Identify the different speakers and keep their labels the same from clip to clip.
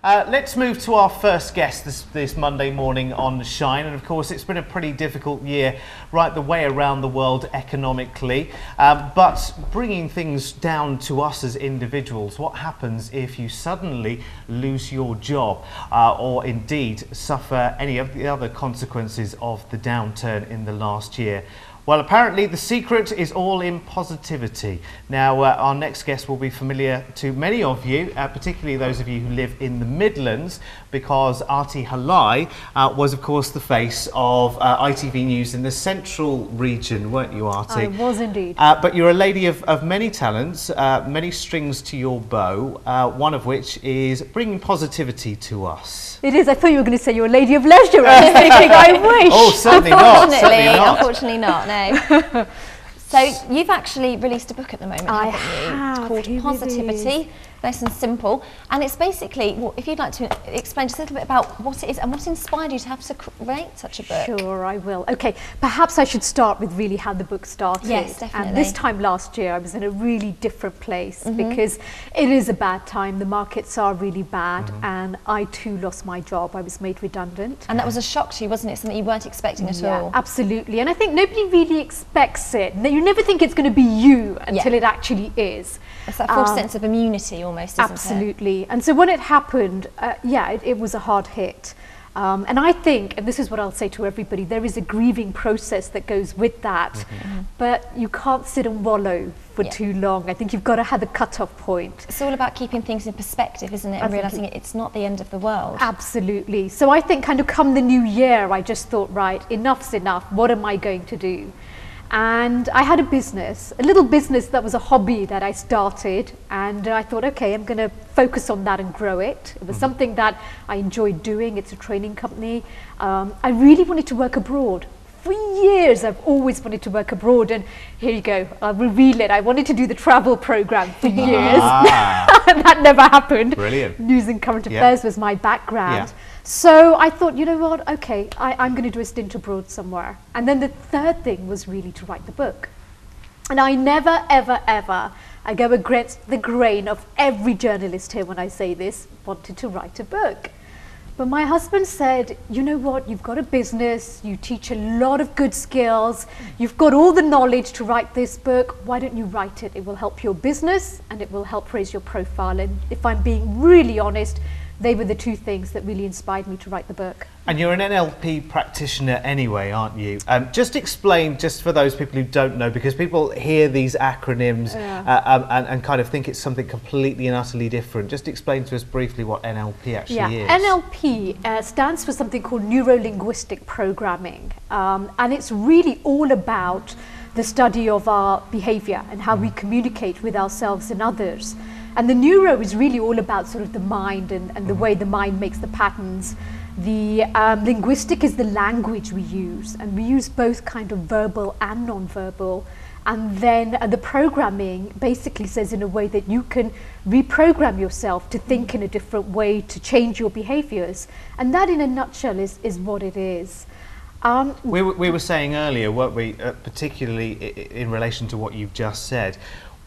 Speaker 1: Let's move to our first guest this Monday morning on Shine, and of course it's been a pretty difficult year right the way around the world economically, but bringing things down to us as individuals, what happens if you suddenly lose your job or indeed suffer any of the other consequences of the downturn in the last year? Well, apparently the secret is all in positivity. Now, our next guest will be familiar to many of you, particularly those of you who live in the Midlands, because Arti Halai was, of course, the face of ITV News in the Central region, weren't you, Arti?
Speaker 2: I was indeed.
Speaker 1: But you're a lady of many talents, many strings to your bow, one of which is bringing positivity to us.
Speaker 2: It is. I thought you were going to say you're a lady of leisure. I was thinking, I wish.
Speaker 1: Oh, certainly not.
Speaker 3: Unfortunately not, no. So you've actually released a book at the moment, haven't you? Called Positivity, nice and simple. And it's basically, well, if you'd like to explain just a little bit about what it is and what inspired you to have to create such a book.
Speaker 2: Sure, I will. Okay, perhaps I should start with really how the book started.
Speaker 3: Yes, definitely.
Speaker 2: And this time last year I was in a really different place because it is a bad time. The markets are really bad and I too lost my job. I was made redundant.
Speaker 3: And that was a shock to you, wasn't it? Something you weren't expecting at all.
Speaker 2: Absolutely. And I think nobody really expects it. You never think it's going to be you until it actually is.
Speaker 3: It's that false sense of immunity almost, isn't it?
Speaker 2: Absolutely. And so when it happened, it was a hard hit. And I think, and this is what I'll say to everybody, there is a grieving process that goes with that, but you can't sit and wallow for too long. I think you've got to have a cut-off point.
Speaker 3: It's all about keeping things in perspective, isn't it? And realising it's not the end of the world.
Speaker 2: Absolutely. So I think kind of come the new year, I just thought, right, enough's enough. What am I going to do? And I had a business, a little business that was a hobby that I started, and I thought, okay, I'm going to focus on that and grow it. It was something that I enjoyed doing. It's a training company. I really wanted to work abroad. For years, I've always wanted to work abroad, and here you go, I'll reveal it. I wanted to do the travel program for years. That never happened.
Speaker 1: Brilliant.
Speaker 2: News and current affairs was my background. So I thought, you know what, okay, I'm going to do a stint abroad somewhere. And then the third thing was really to write the book. And I never, ever, ever, I go against the grain of every journalist here when I say this, wanted to write a book. But my husband said, you know what, you've got a business, you teach a lot of good skills, you've got all the knowledge to write this book, why don't you write it? It will help your business and it will help raise your profile. And if I'm being really honest, they were the two things that really inspired me to write the book.
Speaker 1: And you're an NLP practitioner anyway, aren't you? Just explain, just for those people who don't know, because people hear these acronyms and kind of think it's something completely and utterly different. Just explain to us briefly what NLP actually is.
Speaker 2: NLP stands for something called neuro-linguistic programming. And it's really all about the study of our behaviour and how we communicate with ourselves and others. And the neuro is really all about sort of the mind and the way the mind makes the patterns. The linguistic is the language we use, and we use both kind of verbal and non-verbal. And then the programming basically says in a way that you can reprogram yourself to think in a different way, to change your behaviours. And that in a nutshell is what it is.
Speaker 1: We were saying earlier, weren't we, particularly in relation to what you've just said,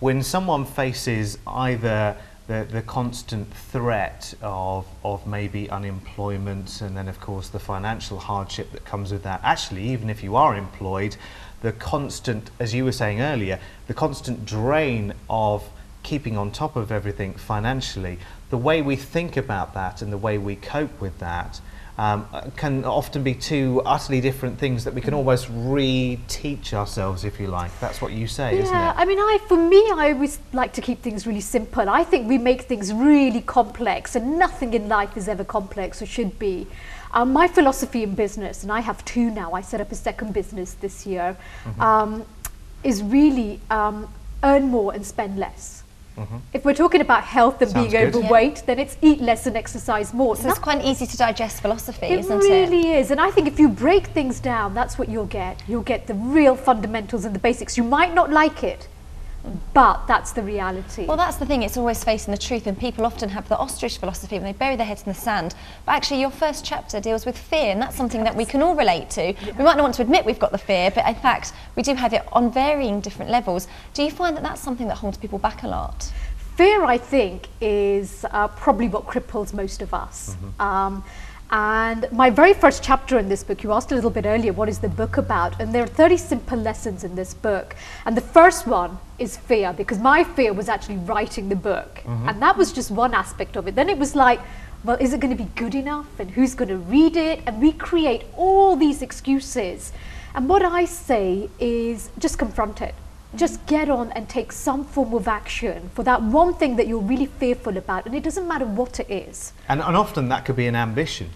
Speaker 1: when someone faces either the constant threat of maybe unemployment and then of course the financial hardship that comes with that, actually even if you are employed, the constant, as you were saying earlier, the constant drain of keeping on top of everything financially, the way we think about that and the way we cope with that can often be two utterly different things that we can almost re-teach ourselves, if you like. That's what you say, isn't it?
Speaker 2: Yeah, I mean, for me, I always like to keep things really simple. I think we make things really complex, and nothing in life is ever complex or should be. My philosophy in business, and I have two now, I set up a second business this year, is really earn more and spend less. If we're talking about health and being overweight, then it's eat less and exercise more.
Speaker 3: So it's quite an easy to digest philosophy, isn't it?
Speaker 2: It really is. And I think if you break things down, that's what you'll get. You'll get the real fundamentals and the basics. You might not like it, but that's the reality.
Speaker 3: Well, that's the thing, it's always facing the truth, and people often have the ostrich philosophy when they bury their heads in the sand. But actually your first chapter deals with fear, and that's something that we can all relate to. We might not want to admit we've got the fear, but in fact we do have it on varying different levels. Do you find that that's something that holds people back a lot?
Speaker 2: Fear, I think, is probably what cripples most of us. And my very first chapter in this book, you asked a little bit earlier, what is the book about? And there are 30 simple lessons in this book. And the first one is fear, because my fear was actually writing the book. And that was just one aspect of it. Then it was like, well, is it going to be good enough? And who's going to read it? And we create all these excuses. And what I say is just confront it. Just get on and take some form of action for that one thing that you're really fearful about. And it doesn't matter what it is.
Speaker 1: And often that could be an ambition.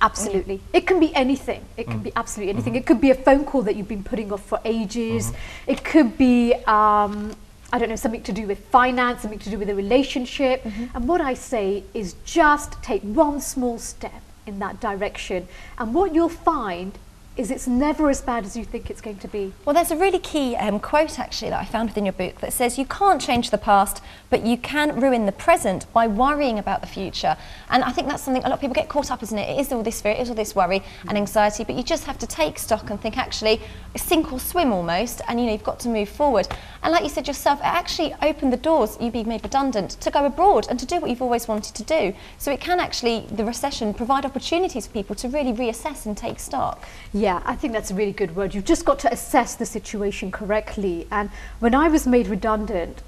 Speaker 2: Absolutely. It can be anything. It can be absolutely anything. It could be a phone call that you've been putting off for ages. It could be, I don't know, something to do with finance, something to do with a relationship. And what I say is just take one small step in that direction. And what you'll find is it's never as bad as you think it's going to be.
Speaker 3: Well, there's a really key quote actually that I found within your book that says you can't change the past, but you can ruin the present by worrying about the future. And I think that's something a lot of people get caught up, isn't it? It is all this fear, it is all this worry and anxiety, but you just have to take stock and think actually sink or swim almost, and you know, you've got to move forward. And like you said yourself, it actually opened the doors, you being made redundant, to go abroad and to do what you've always wanted to do. So it can actually, the recession, provide opportunities for people to really reassess and take stock.
Speaker 2: Yeah, I think that's a really good word. You've just got to assess the situation correctly. And when I was made redundant,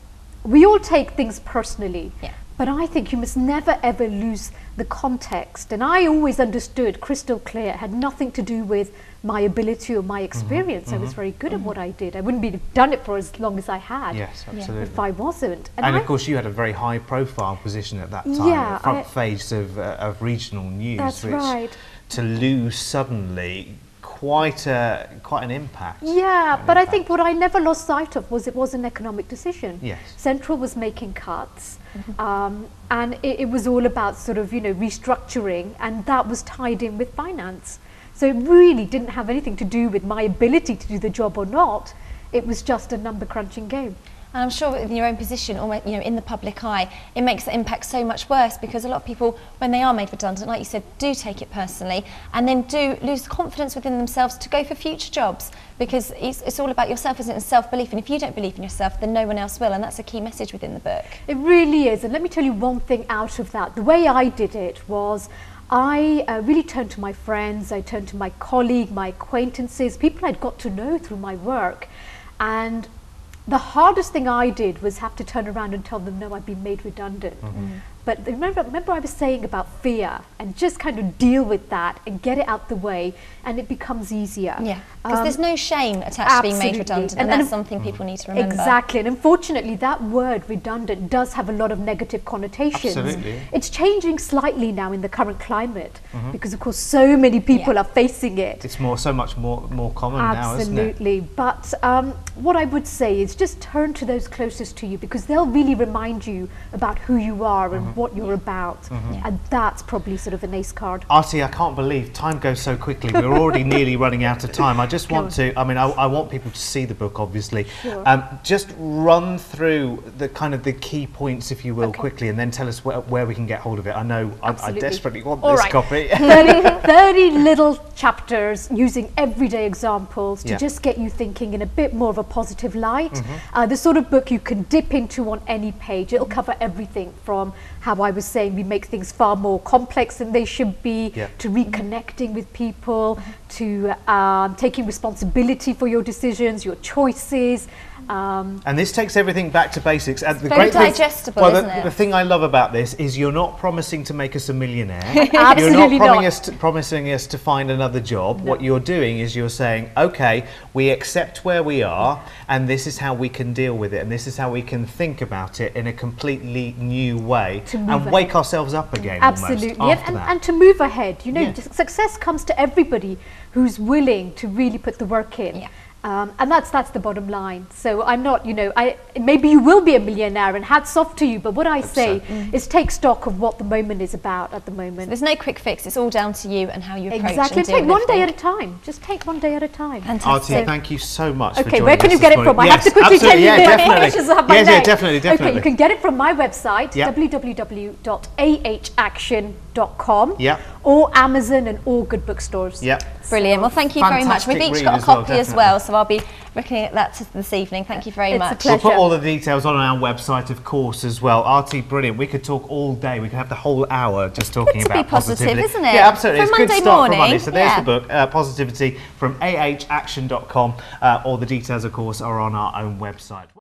Speaker 2: we all take things personally.
Speaker 3: Yeah.
Speaker 2: But I think you must never ever lose the context. And I always understood crystal clear, it had nothing to do with my ability or my experience. I was very good at what I did. I wouldn't have done it for as long as I had.
Speaker 1: Yes, absolutely.
Speaker 2: If I wasn't.
Speaker 1: And of course you had a very high profile position at that time,
Speaker 2: Yeah,
Speaker 1: front face of regional news.
Speaker 2: That's
Speaker 1: which
Speaker 2: right.
Speaker 1: To lose suddenly, quite an impact.
Speaker 2: Yeah, but I think what I never lost sight of was it was an economic decision.
Speaker 1: Yes.
Speaker 2: Central was making cuts, and it was all about sort of, you know, restructuring, and that was tied in with finance. So it really didn't have anything to do with my ability to do the job or not. It was just a number crunching game.
Speaker 3: And I'm sure in your own position, or you know, in the public eye, it makes the impact so much worse, because a lot of people, when they are made redundant, like you said, do take it personally, and then do lose confidence within themselves to go for future jobs, because it's all about yourself, isn't it, and self-belief. And if you don't believe in yourself, then no one else will, and that's a key message within the book.
Speaker 2: It really is. And let me tell you one thing out of that. The way I did it was I really turned to my friends, I turned to my colleague, my acquaintances, people I'd got to know through my work. And the hardest thing I did was have to turn around and tell them, no, I've been made redundant. But remember I was saying about fear, and just kind of deal with that and get it out the way, and it becomes easier.
Speaker 3: Yeah, because there's no shame attached to being made redundant, and that's something people need to remember.
Speaker 2: Exactly, and unfortunately that word redundant does have a lot of negative connotations.
Speaker 1: Absolutely.
Speaker 2: It's changing slightly now in the current climate, because of course so many people are facing it.
Speaker 1: It's so much more common now, isn't it?
Speaker 2: Absolutely, but what I would say is just turn to those closest to you, because they'll really remind you about who you are and what you're about, and that's probably sort of an ace card.
Speaker 1: Arti, I can't believe time goes so quickly. We're already nearly running out of time. I just want to, I mean, I want people to see the book, obviously.
Speaker 2: Sure.
Speaker 1: Just run through the kind of the key points, if you will, quickly, and then tell us where we can get hold of it. I know I desperately want this copy.
Speaker 2: 30 little chapters using everyday examples to just get you thinking in a bit more of a positive light. The sort of book you can dip into on any page. It'll cover everything from how I was saying we make things far more complex than they should be, to reconnecting with people, to taking responsibility for your decisions, your choices.
Speaker 1: And this takes everything back to basics. And the
Speaker 3: very
Speaker 1: great thing,
Speaker 3: digestible,
Speaker 1: well,
Speaker 3: isn't it?
Speaker 1: the thing I love about this is you're not promising to make us a millionaire.
Speaker 2: Absolutely
Speaker 1: You're not promising us to find another job.
Speaker 2: No.
Speaker 1: What you're doing is you're saying, okay, we accept where we are, and this is how we can deal with it, and this is how we can think about it in a completely new way, and wake ourselves up again.
Speaker 2: Absolutely,
Speaker 1: almost, after that.
Speaker 2: and to move ahead. You know, success comes to everybody who's willing to really put the work in.
Speaker 3: Yeah.
Speaker 2: And that's the bottom line. So I'm not, you know, maybe you will be a millionaire, and hats off to you, but what I say is take stock of what the moment is about at the moment.
Speaker 3: So there's no quick fix, it's all down to you and how you approach
Speaker 2: Exactly,
Speaker 3: and deal
Speaker 2: take
Speaker 3: with
Speaker 2: one day
Speaker 3: everything.
Speaker 2: at a time. Just take one day at a time.
Speaker 3: Fantastic.
Speaker 1: Arti, thank you so much for
Speaker 2: Okay,
Speaker 1: joining
Speaker 2: where can
Speaker 1: us
Speaker 2: you get
Speaker 1: this
Speaker 2: it from?
Speaker 1: morning.
Speaker 2: I have to quickly tell you the implications of my name.
Speaker 1: Yeah, definitely.
Speaker 2: Okay, you can get it from my website,
Speaker 1: Yep.
Speaker 2: www.ahaction.com.
Speaker 1: Yep.
Speaker 2: or Amazon and all good bookstores.
Speaker 1: Yep.
Speaker 3: Brilliant. Well, thank you very much. We've each got a copy as well, so I'll be looking at that this evening. Thank you very much.
Speaker 1: We'll put all the details on our website, of course, as well. Arti, brilliant. We could talk all day. We could have the whole hour just talking about
Speaker 3: be positive,
Speaker 1: positivity.
Speaker 3: isn't it?
Speaker 1: Yeah, absolutely.
Speaker 3: For
Speaker 1: It's a good
Speaker 3: Monday
Speaker 1: start
Speaker 3: morning.
Speaker 1: for Monday. So there's the book, Positivity, from ahaction.com. All the details, of course, are on our own website.